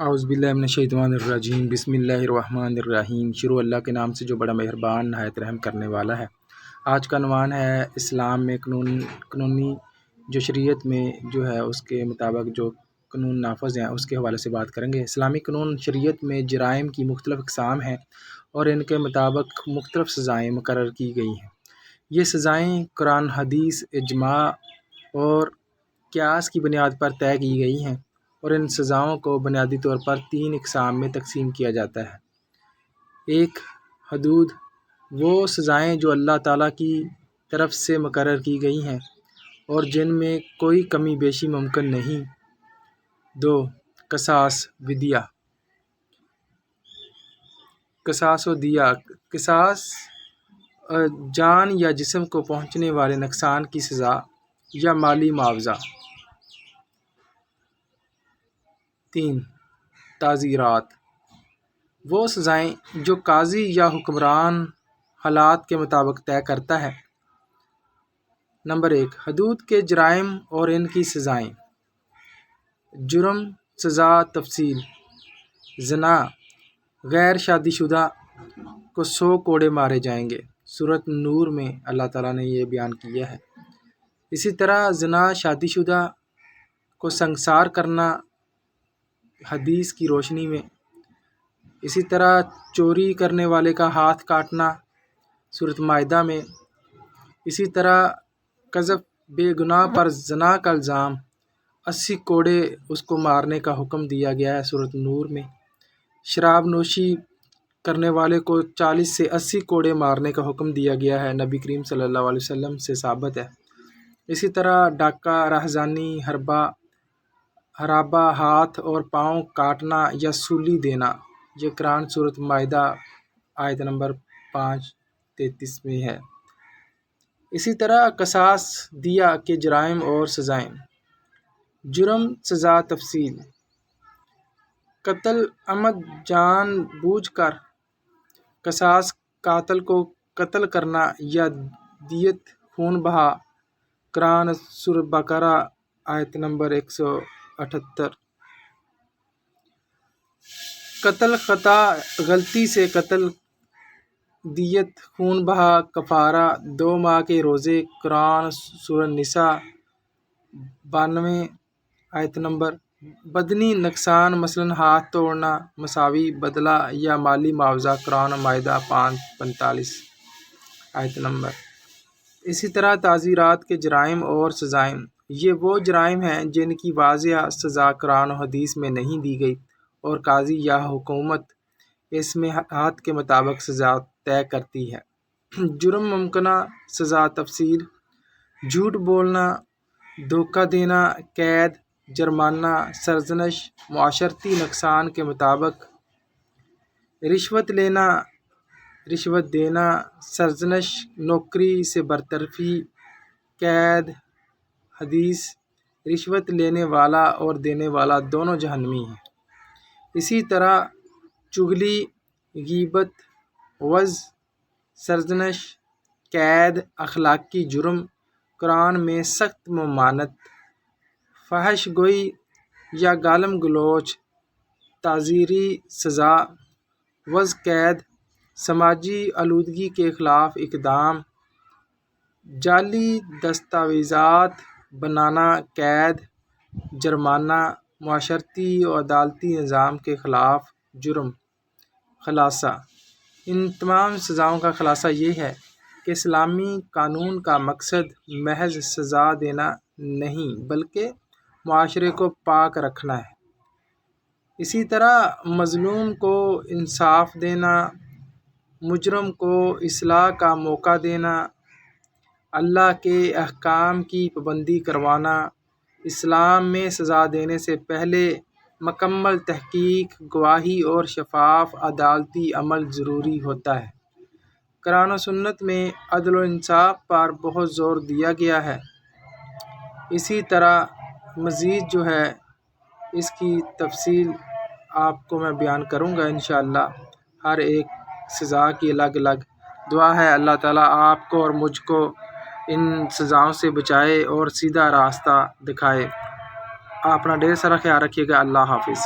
اعوذ باللہ من الشیطان الرجیم، بسم اللہ الرحمن الرحیم۔ شروع اللہ کے نام سے جو بڑا مہربان نہایت رحم کرنے والا ہے۔ آج کا عنوان ہے اسلام میں قانونی جو شریعت میں جو ہے اس کے مطابق جو قانون نافذ ہیں اس کے حوالے سے بات کریں گے۔ اسلامی قانون شریعت میں جرائم کی مختلف اقسام ہیں اور ان کے مطابق مختلف سزائیں مقرر کی گئی ہیں۔ یہ سزائیں قرآن، حدیث، اجماع اور قیاس کی بنیاد پر طے کی گئی ہیں، اور ان سزاؤں کو بنیادی طور پر 3 اقسام میں تقسیم کیا جاتا ہے۔ 1. حدود، وہ سزائیں جو اللہ تعالیٰ کی طرف سے مقرر کی گئی ہیں اور جن میں کوئی کمی بیشی ممکن نہیں۔ 2. قصاص، ودیہ، قصاص و دیہ، قصاص جان یا جسم کو پہنچنے والے نقصان کی سزا یا مالی معاوضہ۔ 3. تعزیرات، وہ سزائیں جو قاضی یا حکمران حالات کے مطابق طے کرتا ہے۔ نمبر 1، حدود کے جرائم اور ان کی سزائیں۔ جرم، سزا، تفصیل۔ زنا، غیر شادی شدہ کو 100 کوڑے مارے جائیں گے، سورۃ نور میں اللہ تعالیٰ نے یہ بیان کیا ہے۔ اسی طرح زنا شادی شدہ کو سنگسار کرنا حدیث کی روشنی میں۔ اسی طرح چوری کرنے والے کا ہاتھ کاٹنا سورۃ مائدہ میں۔ اسی طرح قذف، بے گناہ پر زنا کا الزام، 80 کوڑے اس کو مارنے کا حکم دیا گیا ہے، سورۃ نور میں۔ شراب نوشی کرنے والے کو 40 سے 80 کوڑے مارنے کا حکم دیا گیا ہے، نبی کریم صلی اللہ علیہ وسلم سے ثابت ہے۔ اسی طرح ڈاکہ، راہزنی، حرابہ، ہاتھ اور پاؤں کاٹنا یا سولی دینا، یہ قرآن سورۃ مائدہ آیت نمبر 5:33 میں ہے۔ اسی طرح قصاص، دیہ کے جرائم اور سزائیں۔ جرم، سزا، تفصیل۔ قتل عمد، جان بوجھ کر۔ قصاص، قاتل کو قتل کرنا یا دیت، خون بہا، قرآن سورۃ بقرہ آیت نمبر 178۔ قتل خطا، غلطی سے قتل، دیت، خون بہا، کفارہ، 2 ماہ کے روزے، قرآن سورۃ النساء 92 آیت نمبر۔ بدنی نقصان، مثلاً ہاتھ توڑنا، مساوی بدلہ یا مالی معاوضہ، قرآن مائدہ 5:45 آیت نمبر۔ اسی طرح تعزیرات کے جرائم اور سزائیں۔ یہ وہ جرائم ہیں جن کی واضح سزا قرآن و حدیث میں نہیں دی گئی اور قاضی یا حکومت اس میں حد کے مطابق سزا طے کرتی ہے۔ جرم، ممکنہ سزا، تفصیل۔ جھوٹ بولنا، دھوکہ دینا، قید، جرمانہ، سرزنش، معاشرتی نقصان کے مطابق۔ رشوت لینا، رشوت دینا، سرزنش، نوکری سے برطرفی، قید۔ حدیث، رشوت لینے والا اور دینے والا دونوں جہنمی ہیں۔ اسی طرح چغلی، غیبت، وعظ، سرزنش، قید، اخلاقی جرم، قرآن میں سخت ممانعت۔ فحش گوئی یا گالم گلوچ، تعزیری سزا، وعظ، قید۔ سماجی آلودگی کے خلاف اقدام، جعلی دستاویزات بنانا، قید، جرمانہ۔ معاشرتی و عدالتی نظام کے خلاف جرم۔ خلاصہ، ان تمام سزاؤں کا خلاصہ یہ ہے کہ اسلامی قانون کا مقصد محض سزا دینا نہیں بلکہ معاشرے کو پاک رکھنا ہے۔ اسی طرح مظلوم کو انصاف دینا، مجرم کو اصلاح کا موقع دینا، اللہ کے احکام کی پابندی کروانا۔ اسلام میں سزا دینے سے پہلے مکمل تحقیق، گواہی اور شفاف عدالتی عمل ضروری ہوتا ہے۔ قرآن و سنت میں عدل و انصاف پر بہت زور دیا گیا ہے۔ اسی طرح مزید جو ہے اس کی تفصیل آپ کو میں بیان کروں گا انشاءاللہ۔ ہر ایک سزا کی الگ الگ دعا ہے، اللہ تعالیٰ آپ کو اور مجھ کو ان سزاؤں سے بچائے اور سیدھا راستہ دکھائے۔ اپنا ڈھیر سارا خیال رکھیے گا۔ اللہ حافظ۔